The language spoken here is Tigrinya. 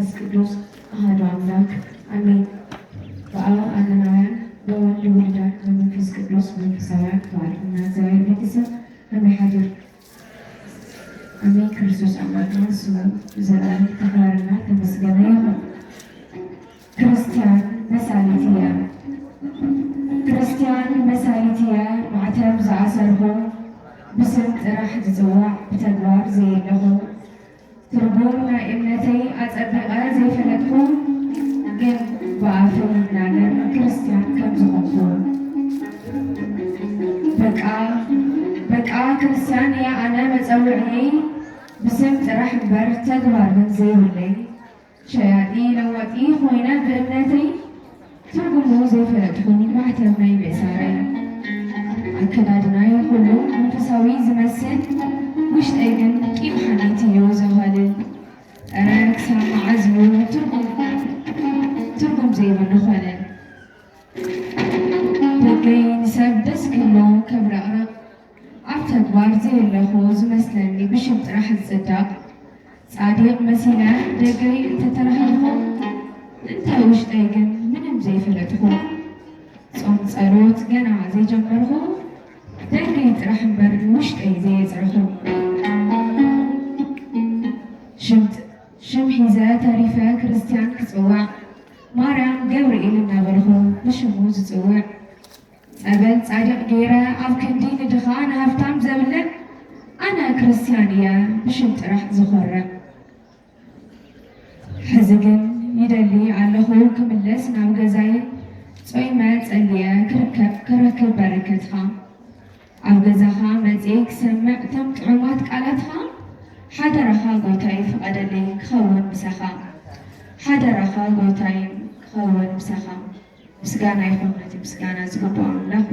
መንፈስ ቅዱስ አሐዱ አምላክ አሜን። በአብ አገናውያን በወልድ ውሉዳን በመንፈስ ቅዱስ መንፈሳውያን ተባረክና እግዚአብሔር ቤተሰብ በመሐድር አሜን። ክርስቶስ አምላክና ስሙ ዘላለም ተከበረና ተመስገነ ይሁን። ክርስቲያን መሳሊትያ ክርስቲያን መሳሊትያ ማዕተብ ዝኣሰርሑ ብስም ጥራሕ ዝፅዋዕ ብተግባር ዘየለኹ ትርጉም ናይ እምነተይ ኣፀቢቐ ዘይፈለጥኩ ግን ብኣፈይ ይናገር ክርስቲያን ከም ዝኾንኩ በቃ ክርስቲያን እያ ኣነ መፀውዒ ብስም ጥራሕ እምበር ተግባር ግን ዘይብለይ ሸያጢ ለዋጢ ኮይነ ብእምነተይ ትርጉሙ ዘይፈለጥኩ ማዕተብ ናይ ምእሳረይ ኣከዳድናይ ኩሉ መንፈሳዊ ዝመስል ውሽጠይ ግን ቂም ሓኒት እዩ ዘኸልል ክሳብ መዓዝ ትርጉም ዘይብሉ ኮነ ደገይ ንሰብ ደስ ክብሎ ከብረቕረቕ ኣብ ተግባር ዘየለኹ ዝመስለኒ ብሽም ጥራሕ ዝፅዳቕ ጻዲቕ መሲለ ደገይ እንተተረኺብኹ እንታይ ውሽጠይ ግን ምንም ዘይፈለጥኹ ጾም ጸሎት ገና ዘይጀመርኹ ደገይ ጥራሕ እምበር ውሽጠይ ዘየፅርኹ ሽም ሒዘ ተሪፈ ክርስቲያን ክፅዋዕ ማርያም ገብርኤል እናበልኹ ብሽሙ ዝፅውዕ ጸበል ጻድቕ ገይረ ኣብ ክንዲ ንድኻ ንሃብታም ዘብለን ኣነ ክርስቲያን እየ ብሽም ጥራሕ ዝኮርዕ ሕዚ ግን ይደሊ ኣለኹ ክምለስ ናብ ገዛይ ጾይመ ጸልየ ክረክብ በረከትኻ ኣብ ገዛኻ መፅአ ክሰምዕ እቶም ጥዑማት ቃላትኻ ሓደራኻ ጎይታይ ፍቐደለይ ክኸውን ምሳኻ ሓደራኻ ጎይታይ ክኸውን ምሳኻ ምስጋና ይኹን ነቲ ምስጋና ዝግብኦ ኣምላኽ